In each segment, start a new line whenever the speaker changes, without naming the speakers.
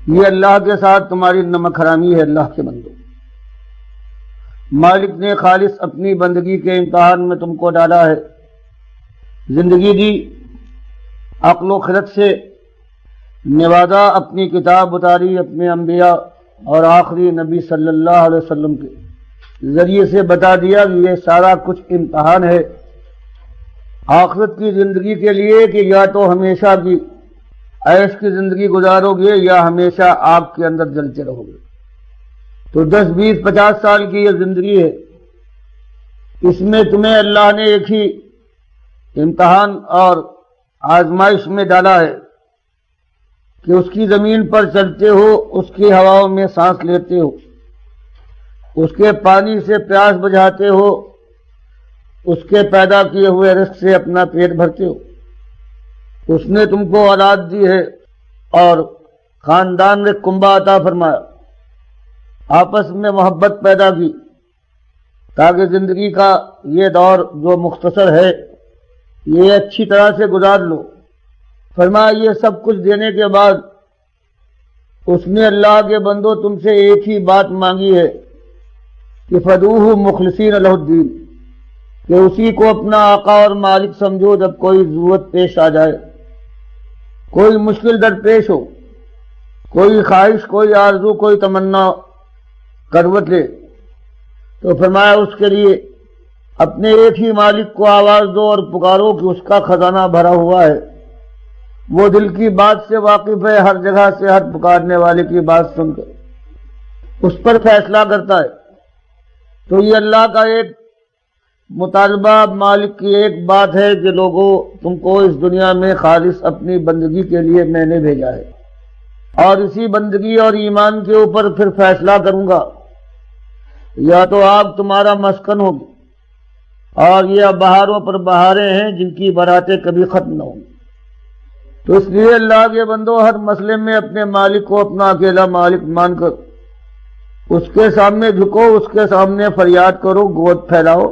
یہ اللہ کے ساتھ تمہاری نمک حرامی ہے۔ اللہ کے بندو، مالک نے خالص اپنی بندگی کے امتحان میں تم کو ڈالا ہے، زندگی دی، عقل و خرد سے نوازا، اپنی کتاب اتاری، اپنے انبیاء اور آخری نبی صلی اللہ علیہ وسلم کے ذریعے سے بتا دیا کہ یہ سارا کچھ امتحان ہے آخرت کی زندگی کے لیے، کہ یا تو ہمیشہ کی عیش کی زندگی گزارو گے یا ہمیشہ آگ کے اندر جلتے رہو گے۔ تو 10 20 50 سال کی یہ زندگی ہے، اس میں تمہیں اللہ نے ایک ہی امتحان اور آزمائش میں ڈالا ہے کہ اس کی زمین پر چلتے ہو، اس کی ہواؤں میں سانس لیتے ہو، اس کے پانی سے پیاس بجھاتے ہو، اس کے پیدا کیے ہوئے رزق سے اپنا پیٹ بھرتے ہو۔ اس نے تم کو اولاد دی ہے اور خاندان میں کنبہ عطا فرمایا، آپس میں محبت پیدا کی تاکہ زندگی کا یہ دور جو مختصر ہے یہ اچھی طرح سے گزار لو۔ فرمایا یہ سب کچھ دینے کے بعد اس نے اللہ کے بندو تم سے ایک ہی بات مانگی ہے کہ فدوہ مخلصین لہ الدین، کہ اسی کو اپنا آقا اور مالک سمجھو جب کوئی ضرورت پیش آ جائے، کوئی مشکل درپیش ہو، کوئی خواہش، کوئی آرزو، کوئی تمنا کروٹ لے، تو فرمایا اس کے لیے اپنے ایک ہی مالک کو آواز دو اور پکارو کہ اس کا خزانہ بھرا ہوا ہے، وہ دل کی بات سے واقف ہے، ہر جگہ سے ہر پکارنے والے کی بات سن کر اس پر فیصلہ کرتا ہے۔ تو یہ اللہ کا ایک مطالبہ، مالک کی ایک بات ہے کہ لوگوں تم کو اس دنیا میں خالص اپنی بندگی کے لیے میں نے بھیجا ہے، اور اسی بندگی اور ایمان کے اوپر پھر فیصلہ کروں گا، یا تو آگ تمہارا مسکن ہوگی اور یہ بہاروں پر بہاریں ہیں جن کی براتیں کبھی ختم نہ ہوں۔ تو اس لیے اللہ کے بندو ہر مسئلے میں اپنے مالک کو اپنا اکیلا مالک مان کر اس کے سامنے جھکو، اس کے سامنے فریاد کرو، گود پھیلاؤ،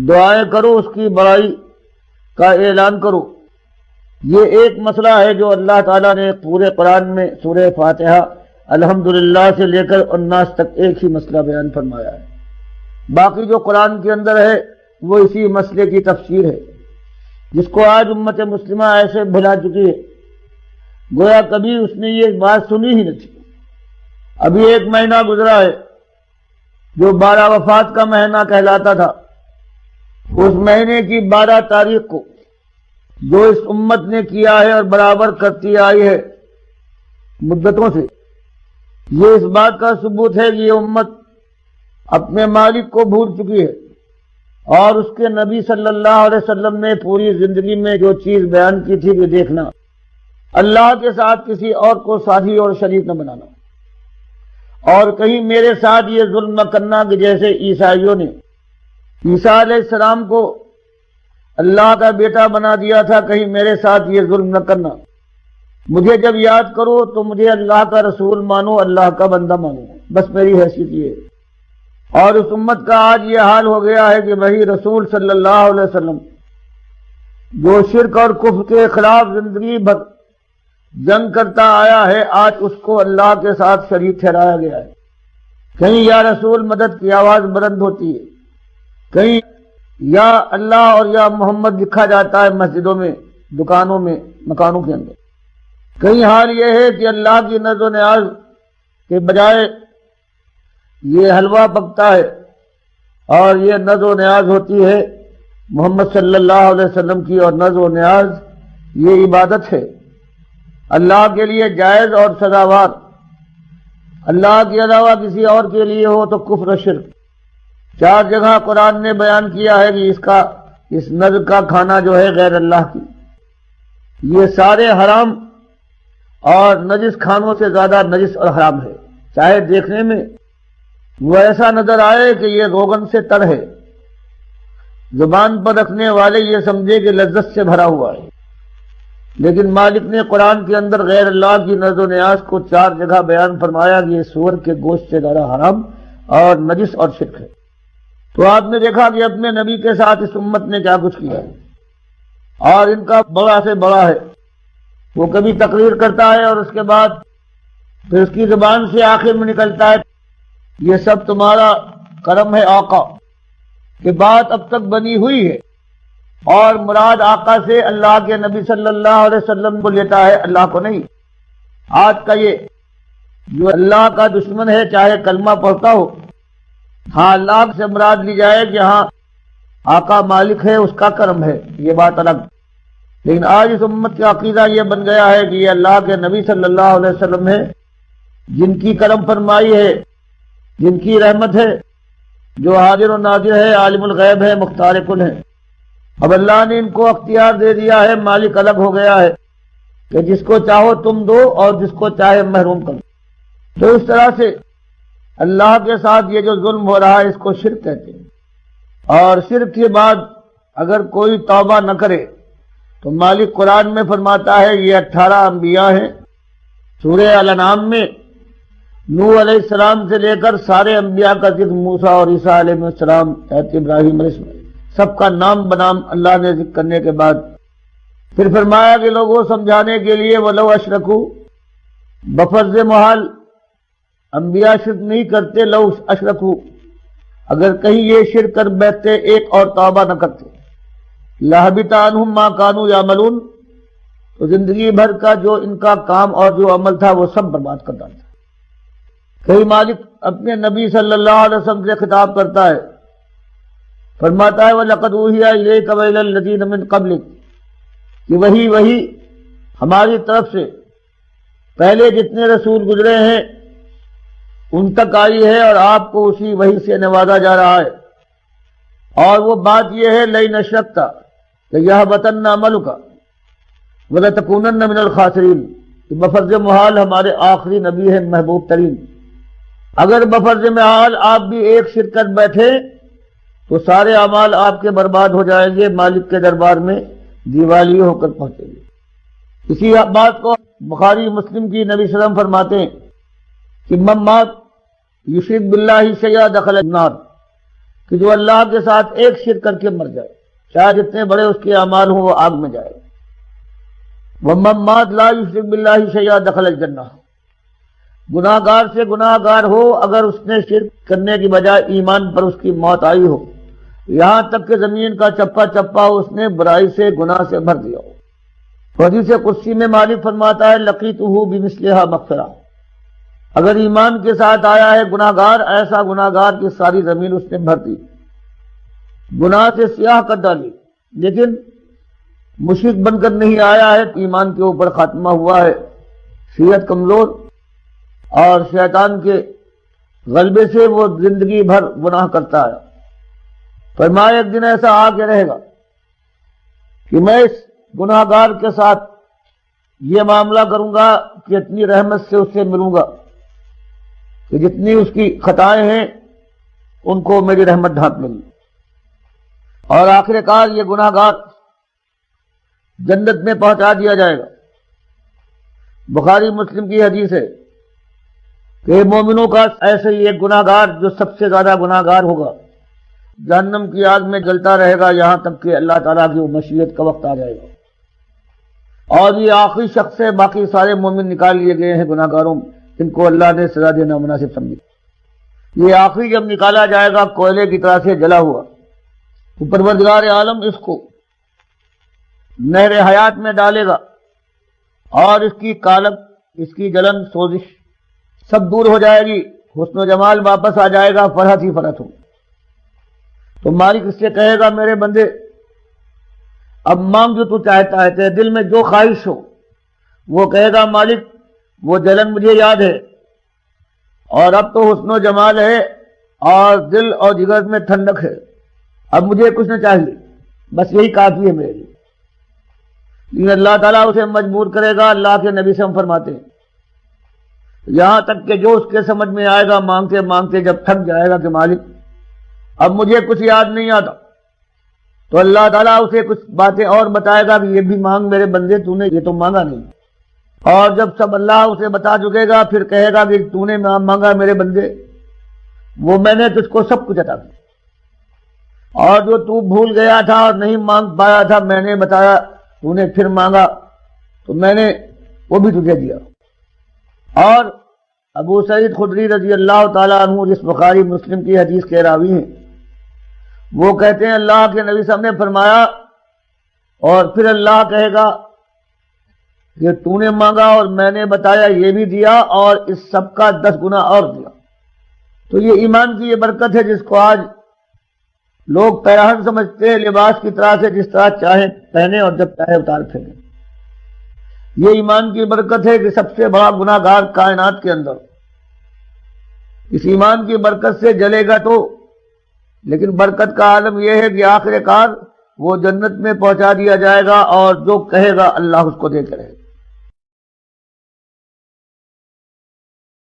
دعائیں کرو، اس کی بڑائی کا اعلان کرو۔ یہ ایک مسئلہ ہے جو اللہ تعالیٰ نے پورے قرآن میں سورہ فاتحہ الحمدللہ سے لے کر الناس تک ایک ہی مسئلہ بیان فرمایا ہے۔ باقی جو قرآن کے اندر ہے وہ اسی مسئلے کی تفسیر ہے، جس کو آج امت مسلمہ ایسے بھلا چکی ہے گویا کبھی اس نے یہ بات سنی ہی نہیں تھی۔ ابھی 1 مہینہ گزرا ہے جو 12 وفات کا مہینہ کہلاتا تھا، اس مہینے کی 12 تاریخ کو جو اس امت نے کیا ہے اور برابر کرتی آئی ہے مدتوں سے، یہ اس بات کا ثبوت ہے کہ یہ امت اپنے مالک کو بھول چکی ہے، اور اس کے نبی صلی اللہ علیہ وسلم نے پوری زندگی میں جو چیز بیان کی تھی کہ دیکھنا، اللہ کے ساتھ کسی اور کو ساتھی اور شریک نہ بنانا، اور کہیں میرے ساتھ یہ ظلم نہ کرنا کہ جیسے عیسائیوں نے عیسیٰ علیہ السلام کو اللہ کا بیٹا بنا دیا تھا، کہیں میرے ساتھ یہ ظلم نہ کرنا، مجھے جب یاد کرو تو مجھے اللہ کا رسول مانو، اللہ کا بندہ مانو، بس میری حیثیت یہ ہے۔ اور اس امت کا آج یہ حال ہو گیا ہے کہ وہی رسول صلی اللہ علیہ وسلم جو شرک اور کفر کے خلاف زندگی بھر جنگ کرتا آیا ہے، آج اس کو اللہ کے ساتھ شریک ٹھہرایا گیا ہے۔ کہیں یا رسول مدد کی آواز بلند ہوتی ہے، کہیں یا اللہ اور یا محمد لکھا جاتا ہے مسجدوں میں، دکانوں میں، مکانوں کے اندر۔ کہیں حال یہ ہے کہ اللہ کی نذر و نیاز کے بجائے یہ حلوہ پکتا ہے، اور یہ نذر و نیاز ہوتی ہے محمد صلی اللہ علیہ وسلم کی، اور نذر و نیاز یہ عبادت ہے اللہ کے لیے جائز اور سزاوار۔ اللہ کے علاوہ کسی اور کے لیے ہو تو کفر و شرک۔ 4 جگہ قرآن نے بیان کیا ہے کہ اس نذر کا کھانا جو ہے غیر اللہ کی، یہ سارے حرام اور نجس کھانوں سے زیادہ نجس اور حرام ہے، چاہے دیکھنے میں وہ ایسا نظر آئے کہ یہ روغن سے تر ہے، زبان پر رکھنے والے یہ سمجھے کہ لذت سے بھرا ہوا ہے، لیکن مالک نے قرآن کے اندر غیر اللہ کی نذر و نیاز کو 4 جگہ بیان فرمایا کہ یہ سور کے گوشت سے زیادہ حرام اور نجس اور شرک ہے۔ تو آپ نے دیکھا کہ اپنے نبی کے ساتھ اس امت نے کیا کچھ کیا ہے، اور ان کا بڑا سے بڑا ہے، وہ کبھی تقریر کرتا ہے اور اس کے بعد پھر اس کی زبان سے آخر میں نکلتا ہے یہ سب تمہارا کرم ہے آقا، کہ بات اب تک بنی ہوئی ہے، اور مراد آقا سے اللہ کے نبی صلی اللہ علیہ وسلم کو لیتا ہے، اللہ کو نہیں۔ آج کا یہ جو اللہ کا دشمن ہے چاہے کلمہ پڑھتا ہو، ہاں اللہ سے مراد لی جائے کہ ہاں آقا مالک ہے، اس کا کرم ہے، یہ بات الگ۔ لیکن آج اس امت کا عقیدہ یہ بن گیا ہے کہ یہ اللہ کے نبی صلی اللہ علیہ وسلم ہے جن کی کرم فرمائی ہے، جن کی رحمت ہے، جو حاضر و ناظر ہے، عالم الغیب ہے، مختار کل ہے۔ اب اللہ نے ان کو اختیار دے دیا ہے، مالک الگ ہو گیا ہے کہ جس کو چاہو تم دو اور جس کو چاہے محروم کرو۔ تو اس طرح سے اللہ کے ساتھ یہ جو ظلم ہو رہا ہے اس کو شرک کہتے ہیں، اور شرک کے بعد اگر کوئی توبہ نہ کرے تو مالک قرآن میں فرماتا ہے یہ 18 انبیاء ہیں۔ سورہ الانعام میں نوح علیہ السلام سے لے کر سارے انبیاء کا ذکر، موسیٰ اور عیسیٰ علیہ السلام، حضرت ابراہیم علیہ السلام، سب کا نام بنام اللہ نے ذکر کرنے کے بعد پھر فرمایا کہ لوگوں سمجھانے کے لیے وَلَوْ أَشْرَكُوا، بفرض محال انبیاء شرک نہیں کرتے، لو اشرکو، اگر کہیں یہ شرک کر بیٹھتے ایک اور توبہ نہ کرتے، لَحَبِطَ عَنْهُمْ مَا كَانُوا يَعْمَلُونَ، تو زندگی بھر کا جو ان کا کام اور جو عمل تھا وہ سب برباد کر ڈالتا۔ کہیں مالک اپنے نبی صلی اللہ علیہ وسلم سے خطاب کرتا ہے، فرماتا ہے وَلَقَدْ أُوحِيَ إِلَيْكَ وَإِلَى الَّذِينَ مِن قَبْلِكَ، کہ وہی ہماری طرف سے پہلے جتنے رسول گزرے ہیں ان تک آئی ہے، اور آپ کو اسی وحی سے نوازا جا رہا ہے۔ اور وہ بات یہ ہے لَئِنْ أَشْرَكْتَ لَيَحْبَطَنَّ عَمَلُكَ وَلَتَكُونَنَّ مِنَ الْخَاسِرِينَ، کہ بفرض محال ہمارے آخری نبی ہے محبوب ترین، اگر بفرض محال آپ بھی ایک شرک کر بیٹھے تو سارے اعمال آپ کے برباد ہو جائیں گے، مالک کے دربار میں دیوالی ہو کر پہنچیں گے۔ اسی بات کو بخاری مسلم کی نبی صلی اللہ علیہ وسلم فرماتے ہیں کہ من مات یشرک باللہ شیئا دخل النار، کہ جو اللہ کے ساتھ ایک شرک کر کے مر جائے چاہے جتنے بڑے اس کے اعمال ہوں وہ آگ میں جائے۔ ومن مات لا یشرک باللہ شیئا دخل الجنہ، گناہ گار سے گناہ گار ہو اگر اس نے شرک کرنے کی بجائے ایمان پر اس کی موت آئی ہو، یہاں تک کہ زمین کا چپا چپا اس نے برائی سے گناہ سے بھر دیا ہو۔ حدیث قدسی میں مالک فرماتا ہے لقیتہ بمثلھا مغفرہ، اگر ایمان کے ساتھ آیا ہے گناہ گار، ایسا گناہ گار کہ ساری زمین اس نے بھر دی، گناہ سے سیاہ کر ڈالی، لیکن مشرک بن کر نہیں آیا ہے، ایمان کے اوپر خاتمہ ہوا ہے، صحت کمزور اور شیطان کے غلبے سے وہ زندگی بھر گناہ کرتا ہے۔ فرمایا ایک دن ایسا آ کے رہے گا کہ میں اس گناہ گار کے ساتھ یہ معاملہ کروں گا کہ اتنی رحمت سے اس سے ملوں گا کہ جتنی اس کی خطائیں ہیں ان کو میری رحمت ڈھانپ لیں گی، اور آخر کار یہ گناہ گار جنت میں پہنچا دیا جائے گا۔ بخاری مسلم کی حدیث ہے کہ مومنوں کا ایسے ہی ایک گناہ گار جو سب سے زیادہ گناہ گار ہوگا جہنم کی آگ میں جلتا رہے گا یہاں تک کہ اللہ تعالیٰ کی مشیت کا وقت آ جائے گا، اور یہ آخری شخص ہے، باقی سارے مومن نکال لیے گئے ہیں گناہ گاروں جن کو اللہ نے سزا دینا مناسب سمجھی۔ یہ آخری جب نکالا جائے گا کوئلے کی طرح سے جلا ہوا، تو پروردگار عالم اس کو نہر حیات میں ڈالے گا، اور اس کی کالب، اس کی جلن، سوزش سب دور ہو جائے گی، حسن و جمال واپس آ جائے گا، فرحت ہی فرحت ہو۔ تو مالک اس سے کہے گا میرے بندے اب مانگ جو تو چاہتا ہے، تیرے دل میں جو خواہش ہو، وہ کہے گا مالک وہ جلن مجھے یاد ہے، اور اب تو حسن و جمال ہے اور دل اور جگر میں ٹھنڈک ہے، اب مجھے کچھ نہ چاہیے، بس یہی کافی ہے میرے لیے۔ لیکن اللہ تعالیٰ اسے مجبور کرے گا، اللہ کے نبی سے ہم فرماتے ہیں یہاں تک کہ جو اس کے سمجھ میں آئے گا مانگتے مانگتے جب تھک جائے گا کہ مالک اب مجھے کچھ یاد نہیں آتا، تو اللہ تعالیٰ اسے کچھ باتیں اور بتائے گا کہ یہ بھی مانگ میرے بندے، تو نے یہ تو مانگا نہیں، اور جب سب اللہ اسے بتا چکے گا پھر کہے گا کہ تو نے مانگا میرے بندے وہ میں نے تجھ کو سب کچھ عطا کیا، اور جو تو بھول گیا تھا اور نہیں مانگ پایا تھا میں نے بتایا، تو نے پھر مانگا تو میں نے وہ بھی تجھے دیا، اور ابو سعید خدری رضی اللہ تعالیٰ عنہ جس بخاری مسلم کی حدیث کے راوی ہیں، وہ کہتے ہیں اللہ کے نبی صلی اللہ علیہ وسلم نے فرمایا، اور پھر اللہ کہے گا کہ تو نے مانگا اور میں نے بتایا یہ بھی دیا اور اس سب کا 10 گنا اور دیا۔ تو یہ ایمان کی یہ برکت ہے جس کو آج لوگ پیراہن سمجھتے ہیں، لباس کی طرح سے جس طرح چاہے پہنے اور جب چاہے اتار پھینکیں۔ یہ ایمان کی برکت ہے کہ سب سے بڑا گناہ گار کائنات کے اندر اس ایمان کی برکت سے جلے گا تو، لیکن برکت کا عالم یہ ہے کہ آخر کار وہ جنت میں پہنچا دیا جائے گا اور جو کہے گا اللہ اس کو دے کے رہے گا۔